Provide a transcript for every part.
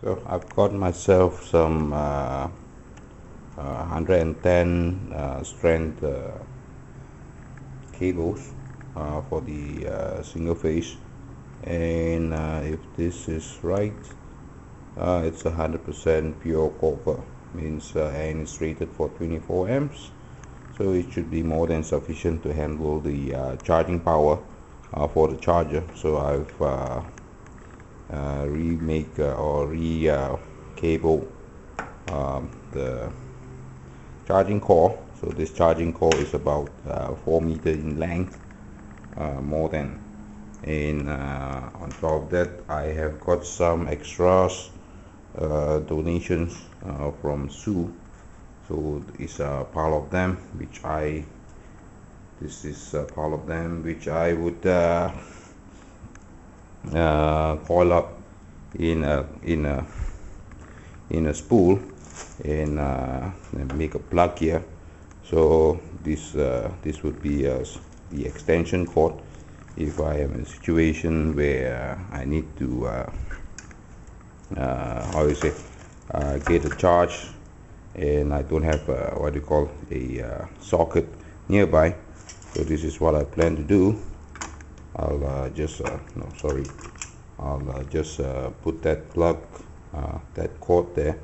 So I've got myself some 110 strand cables for the single phase, and if this is right, it's 100% pure copper, means and it's rated for 24 amps, so it should be more than sufficient to handle the charging power for the charger. So I've remake or re-cable the charging core. So this charging core is about 4 meters in length, more than. And on top of that, I have got some extras donations from Sue. So it's a part of them which this is a part of them which I would coil up in a spool and make a plug here. So this would be the extension cord if I am in a situation where I need to how you say get a charge and I don't have what you call a socket nearby. So this is what I plan to do. I'll just I'll just put that plug, that cord there,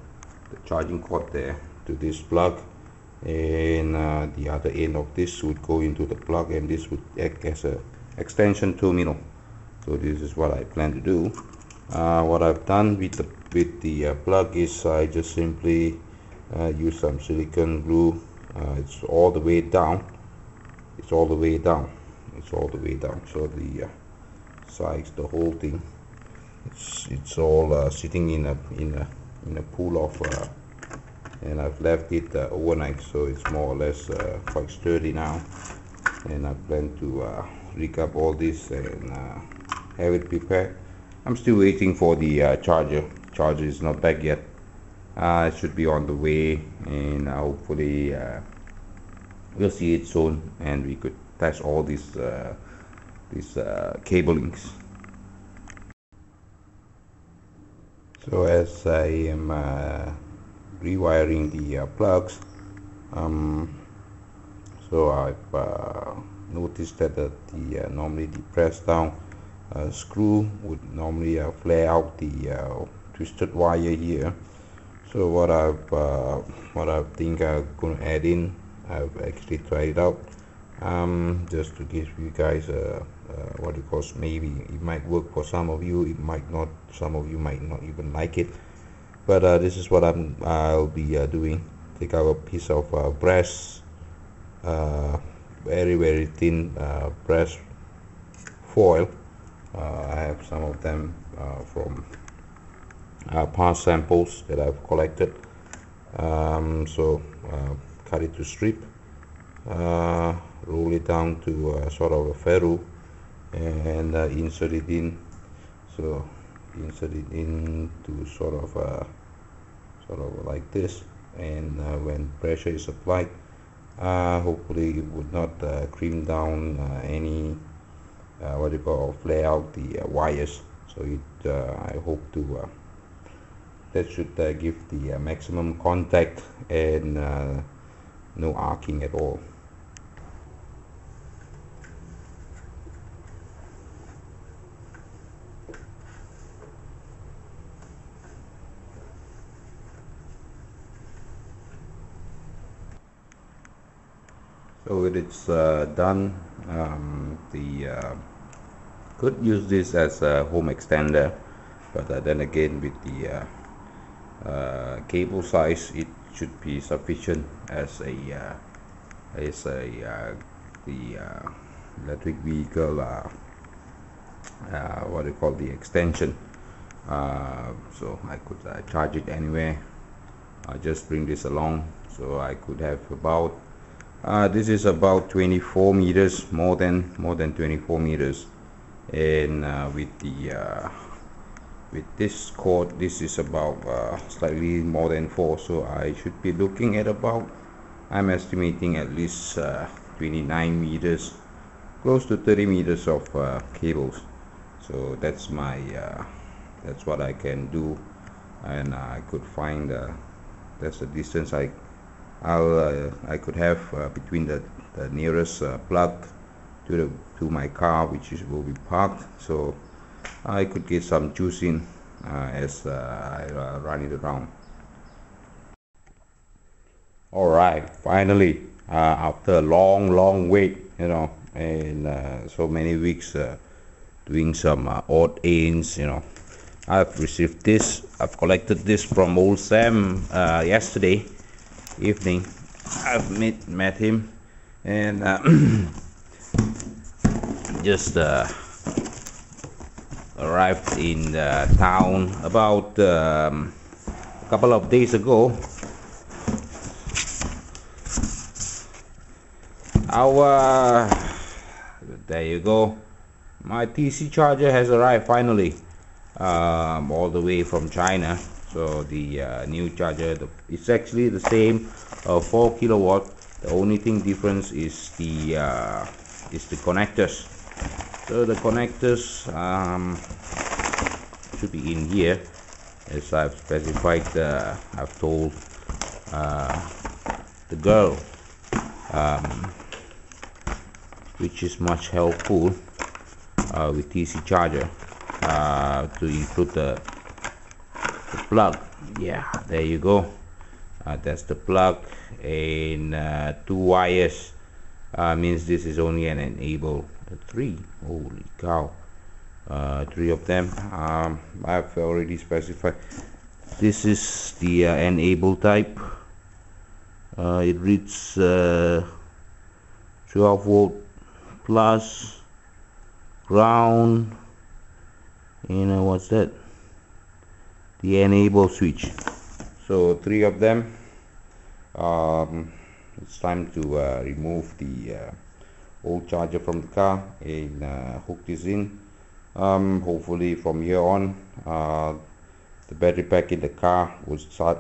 the charging cord there, to this plug, and the other end of this would go into the plug, and this would act as a extension terminal. So this is what I plan to do. What I've done with the plug is I just simply use some silicone glue. It's all the way down. It's all the way down. It's all the way down. So the sides, the whole thing, it's all sitting in a pool of, and I've left it overnight, so it's more or less quite sturdy now. And I plan to rig up all this and have it prepared. I'm still waiting for the charger. Charger is not back yet. It should be on the way, and hopefully we'll see it soon, and we could test all these cablings. So as I am rewiring the plugs, so I've noticed that normally the press down screw would normally flare out the twisted wire here. So what I think I'm going to add in, I've actually tried it out, just to give you guys what it calls, maybe it might work for some of you, it might not, some of you might not even like it, but this is what I'll be doing. Take out a piece of brass, very thin brass foil. I have some of them from past samples that I've collected. So cut it to strip, roll it down to sort of a ferrule, and insert it in. So insert it into sort of like this, and when pressure is applied, hopefully it would not crimp down any what you call, flare out the wires. So it I hope to that should give the maximum contact and no arcing at all. So when it's done, could use this as a home extender, but then again, with the cable size, it should be sufficient as the electric vehicle what do you call, the extension. So I could charge it anywhere. I just bring this along, so I could have about this is about 24 meters, more than 24 meters, and with this cord, this is about slightly more than 4, so I should be looking at about, I'm estimating at least 29 meters, close to 30 meters of cables. So that's my that's what I can do and I could find that's the distance I could have between the nearest plug to my car, which will be parked, so I could get some juice in as I run it around. All right, finally, after a long wait, and so many weeks doing some odd ends, I've received this. I've collected this from old Sam yesterday evening. I've met him, and just arrived in town about a couple of days ago. There you go. My TC charger has arrived finally, all the way from China. So the new charger, it's actually the same, 4 kilowatt. The only thing difference is the connectors. So the connectors should be in here, as I've specified. I've told the girl, which is much helpful with TC charger, to include the plug. Yeah, there you go. That's the plug, and 2 wires, means this is only an enable. 3, holy cow, 3 of them. I've already specified this is the enable type. It reads 12 volt plus, ground, and what's that, the enable switch. So 3 of them. It's time to remove the old charger from the car and hook this in. Hopefully from here on, the battery pack in the car will start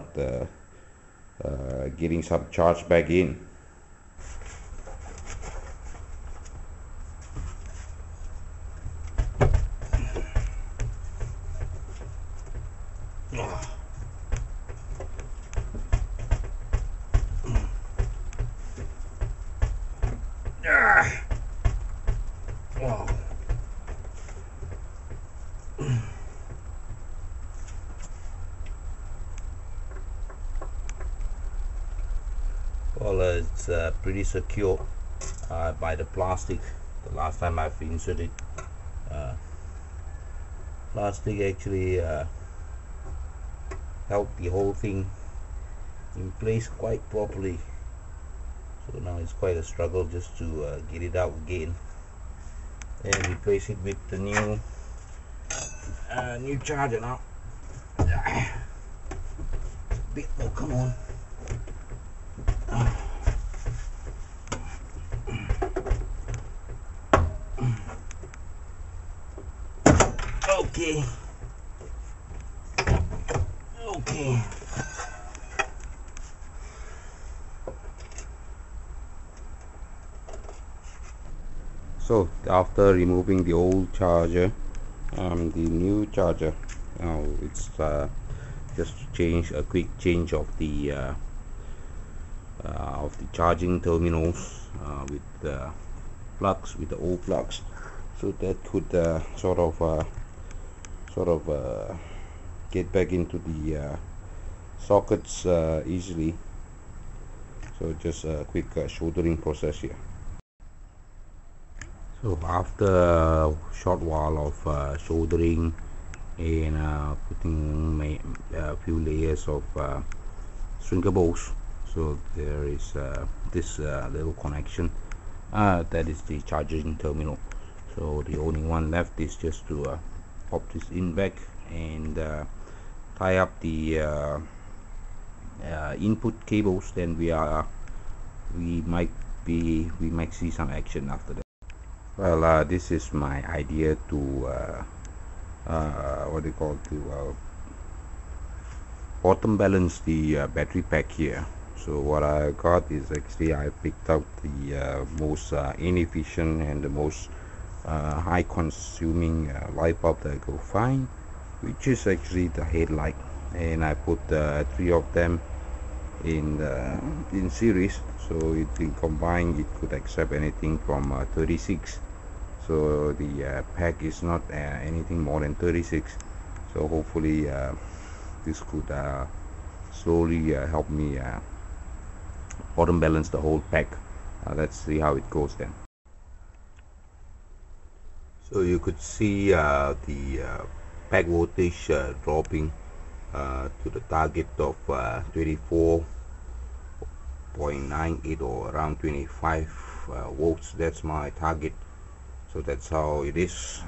getting some charge back in. Wow. Well, it's pretty secure by the plastic. The last time I've inserted plastic actually held the whole thing in place quite properly. So now it's quite a struggle just to get it out again and replace it with the new charger now. A bit more, come on. Okay. So after removing the old charger, the new charger, now it's just a quick change of the charging terminals with the plugs, with the old plugs, so that could sort of get back into the sockets easily. So just a quick soldering process here. So after a short while of soldering and putting a few layers of stringer bolts, so there is this little connection, that is the charging terminal. So the only one left is just to pop this in back and tie up the input cables. Then we might see some action after that. Well, this is my idea to bottom balance the battery pack here. So what I got is actually I picked out the most inefficient and the most high consuming light bulb that I could find, which is actually the headlight. and I put 3 of them in series, so it in combined it could accept anything from 36. So the pack is not anything more than 36. So hopefully this could slowly help me bottom balance the whole pack. Let's see how it goes then. So you could see the pack voltage dropping to the target of 24.98 or around 25 volts. That's my target. So that's how it is.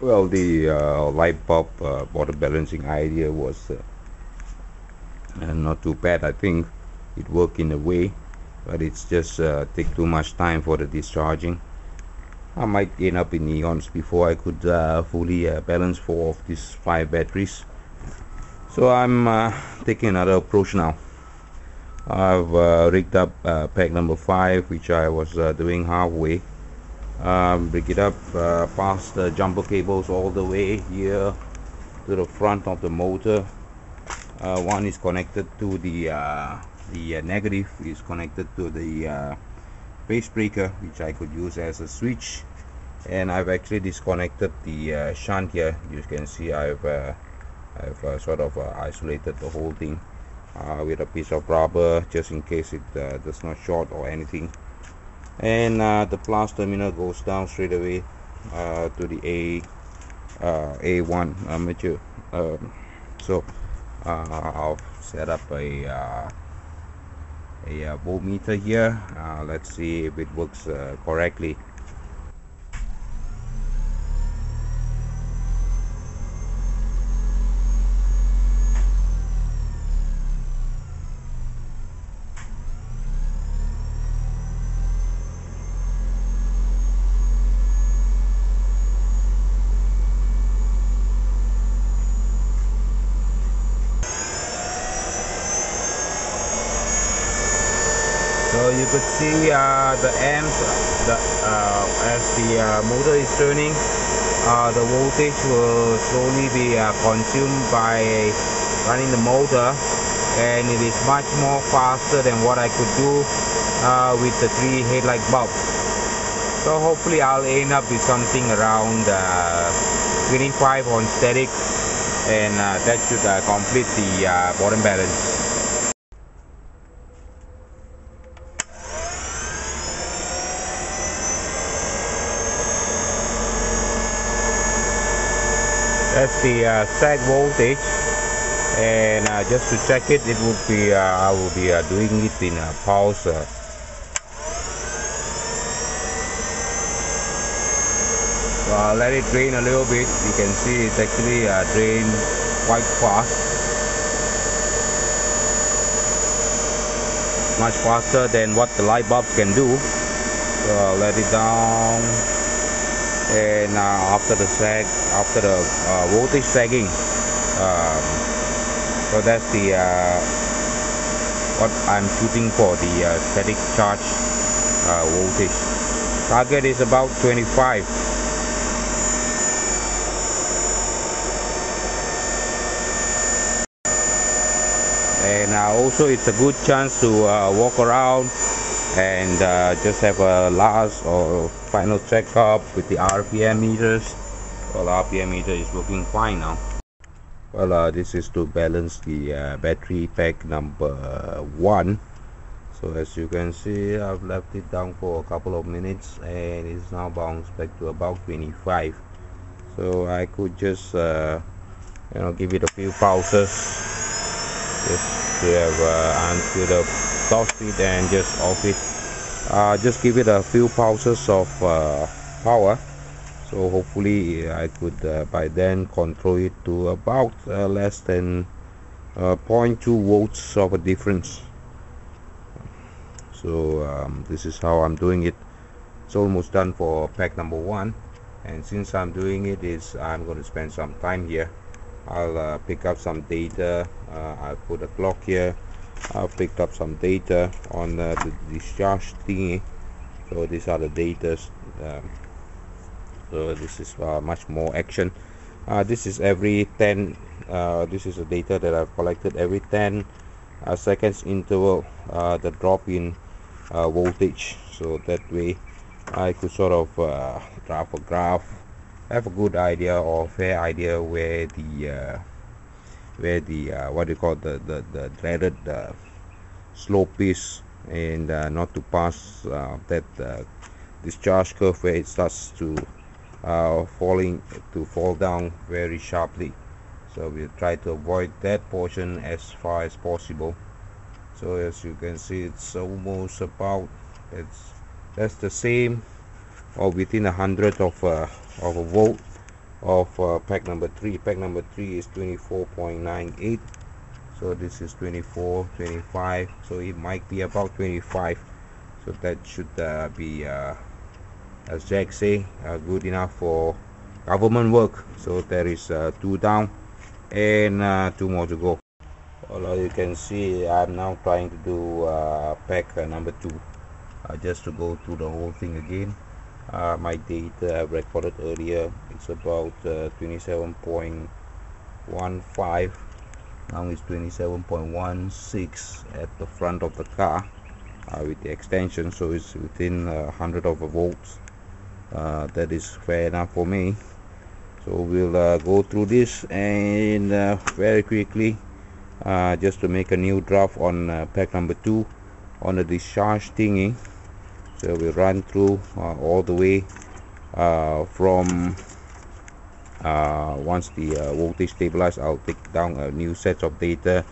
Well, the light bulb bottom balancing idea was not too bad. I think it worked in a way, but it's just take too much time for the discharging. I might end up in eons before I could fully balance 4 of these 5 batteries. So I'm taking another approach now. I've rigged up pack number 5, which I was doing halfway. Rig it up past the jumper cables all the way here to the front of the motor. One is connected to the negative is connected to the phase breaker, which I could use as a switch, and I've actually disconnected the shunt here. You can see I've sort of isolated the whole thing with a piece of rubber, just in case it does not short or anything. And the plus terminal goes down straight away to the A1 armature. So I'll set up a voltmeter here. Let's see if it works correctly. So you could see the amps, as the motor is turning, the voltage will slowly be consumed by running the motor, and it is much more faster than what I could do with the 3 headlight bulbs. So hopefully I'll end up with something around 25 on static, and that should complete the bottom balance. That's the sag voltage, and just to check it, it would be I will be doing it in pulse. So I'll let it drain a little bit. You can see it's actually drained quite fast, much faster than what the light bulbs can do. So I'll let it down. And after the voltage sagging, so that's the what I'm shooting for, the static charge voltage. Target is about 25. And also it's a good chance to walk around and just have a last or final checkup with the RPM meters. Well, RPM meter is working fine now. Well, this is to balance the battery pack number 1. So as you can see, I've left it down for a couple of minutes, and it's now bounced back to about 25. So I could just give it a few pulses, just to have until the top speed and just off it. Just give it a few pulses of power, so hopefully I could by then control it to about less than 0.2 volts of a difference. So this is how I'm doing it. It's almost done for pack number 1, and since I'm doing it, I'm going to spend some time here. I'll pick up some data. I'll put a clock here. I've picked up some data on the discharge thingy. So these are the data so this is much more action. This is every 10 this is the data that I've collected every 10 seconds interval, the drop in voltage, so that way I could sort of draft a graph, have a good idea or fair idea where the what do you call the dreaded slope is, and not to pass that discharge curve where it starts to fall down very sharply. So we'll try to avoid that portion as far as possible. So as you can see, it's almost about, that's the same, or within 100 of a volt of pack number 3. Pack number 3 is 24.98, so this is 24, 25, so it might be about 25. So that should be as Jack say, good enough for government work. So there is 2 down and 2 more to go. Although you can see I'm now trying to do pack number 2, just to go through the whole thing again. My data I recorded earlier, it's about 27.15, now it's 27.16 at the front of the car with the extension, so it's within 100 of a volts. That is fair enough for me. So we'll go through this and very quickly, just to make a new draft on pack number 2 on the discharge thingy. So we'll run through all the way from once the voltage stabilizes, I'll take down a new set of data,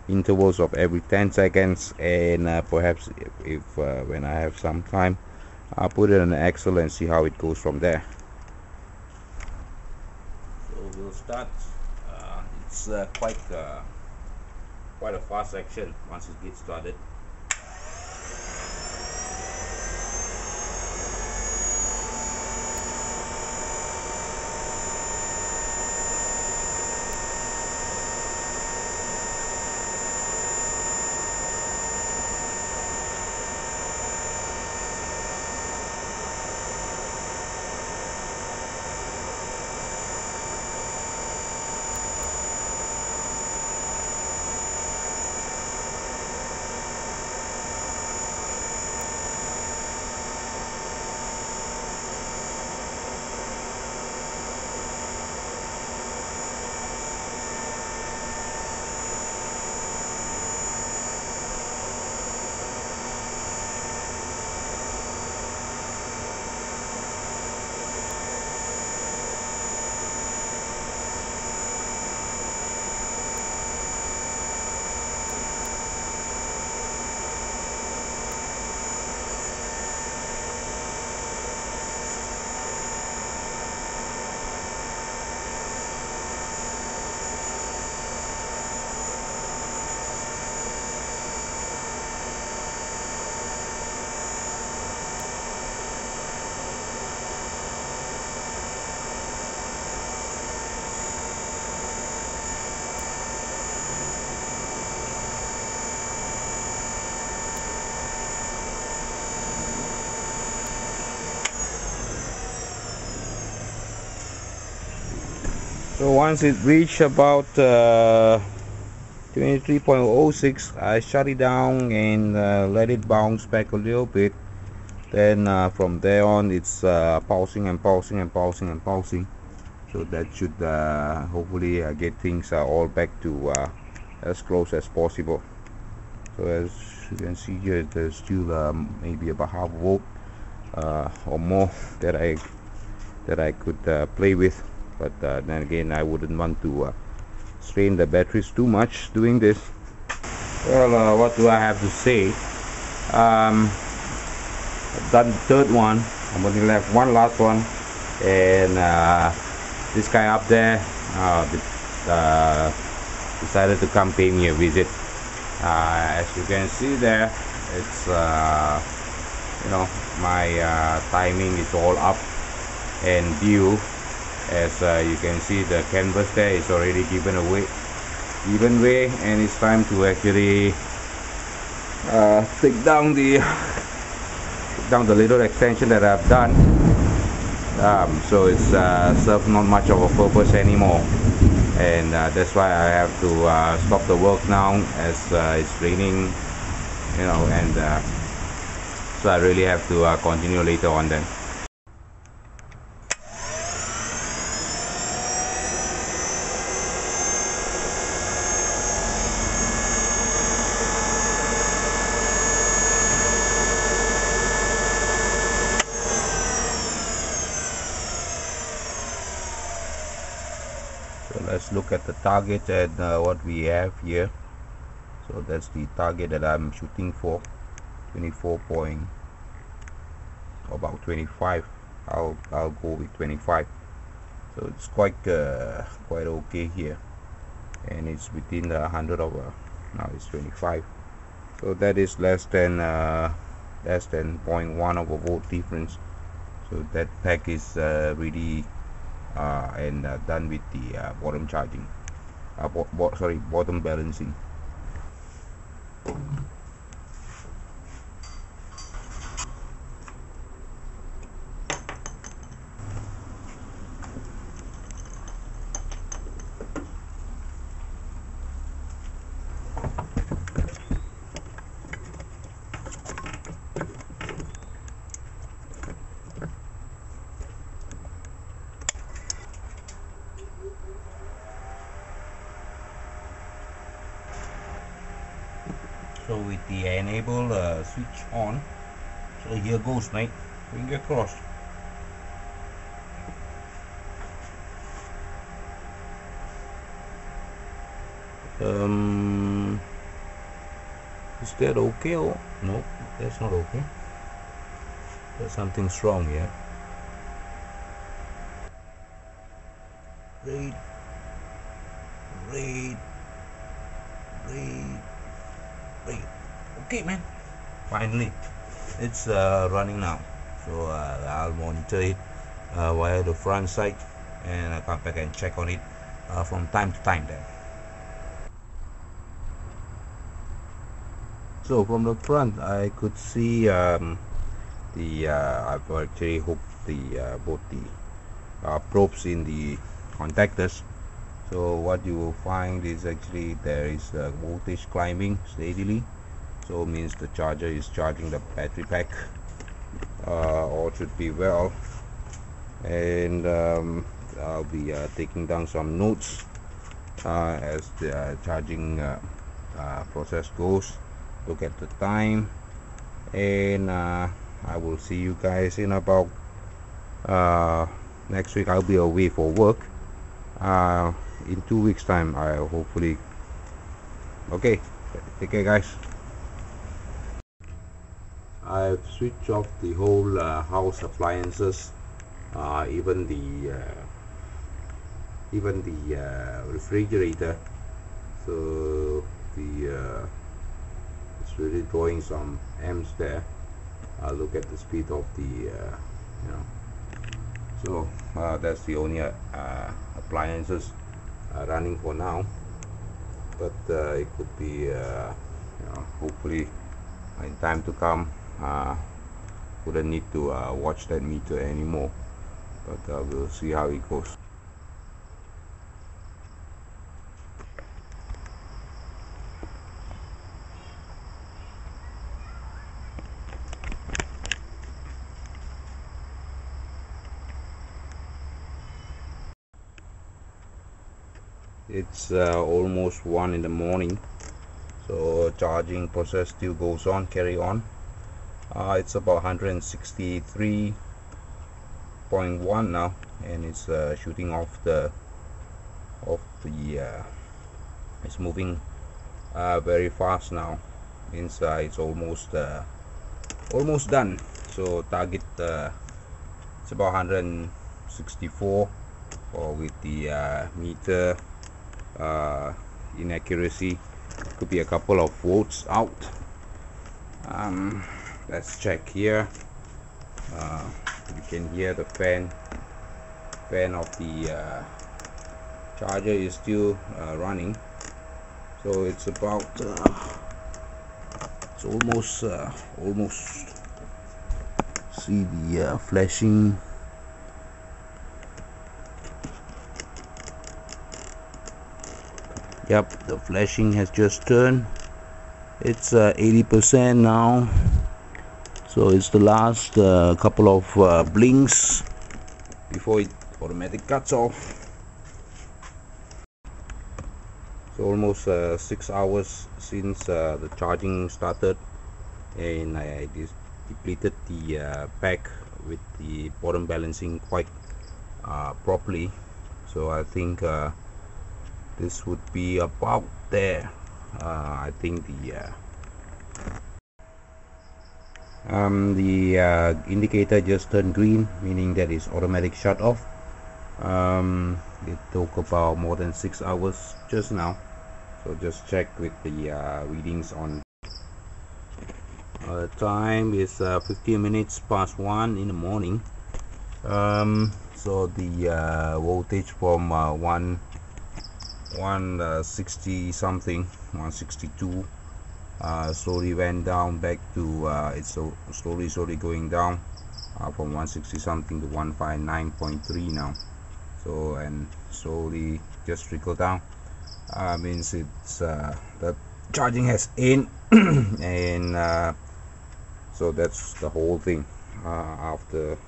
intervals of every 10 seconds, and perhaps if when I have some time, I'll put it in Excel and see how it goes from there. So we'll start. It's quite a fast action once it gets started. So once it reached about 23.06, I shut it down and let it bounce back a little bit. Then from there on, it's pulsing and pulsing and pulsing and pulsing. So that should hopefully get things all back to as close as possible. So as you can see here, there's still maybe about half volt or more that I could play with. But then again, I wouldn't want to strain the batteries too much doing this. Well, what do I have to say? I've done the third one. I'm only left one last one, and this guy up there decided to come pay me a visit. As you can see there, it's you know, my timing is all up and due. As you can see, the canvas there is already given away even way, and it's time to actually take down the little extension that I've done. so it's serves not much of a purpose anymore, and that's why I have to stop the work now, as it's raining, you know, and so I really have to continue later on then. So let's look at the target and what we have here. So that's the target that I'm shooting for, 24 point, about 25. I'll go with 25. So it's quite okay here, and it's within the 100 of now it's 25. So that is less than 0.1 of a volt difference. So that pack is really done with the bottom charging, bottom balancing. So with the enable switch on, so here goes, mate. Finger crossed. Is that okay? Or no, that's not okay. There's something wrong here. Red. Okay, man. Finally, it's running now. So I'll monitor it via the front side, and I'll come back and check on it from time to time then. So from the front, I could see I've actually hooked the both the probes in the contactors. So what you will find is actually there is voltage climbing steadily, so means the charger is charging the battery pack, all should be well. And I'll be taking down some notes as the charging process goes. Look at the time, and I will see you guys in about next week. I'll be away for work. In 2 weeks time, I hopefully. Okay, take care, guys. I've switched off the whole house appliances, even the refrigerator. So the it's really drawing some amps there. Look at the speed of the you know. So that's the only appliances running for now, but it could be you know, hopefully in time to come wouldn't need to watch that meter anymore, but we'll see how it goes. It's almost 1 in the morning, so charging process still goes on, carry on. It's about 163.1 now, and it's shooting off the it's moving very fast now. Means it's almost done. So target it's about 164, or with the meter inaccuracy, could be a couple of volts out. Let's check here. You can hear the fan of the charger is still running, so it's about it's almost see the flashing Yep, the flashing has just turned. It's 80% now, so it's the last couple of blinks before it automatic cuts off. So almost 6 hours since the charging started, and I just depleted the pack with the bottom balancing quite properly. So I think this would be about there. I think the indicator just turned green, meaning that it's automatic shut off. It took about more than 6 hours just now, so just check with the readings on. Time is 15 minutes past 1 in the morning. So the voltage from 160 something, 162, slowly went down back to it's slowly going down from 160 something to 159.3 now. So, and slowly just trickle down, means it's the charging has in and so that's the whole thing. After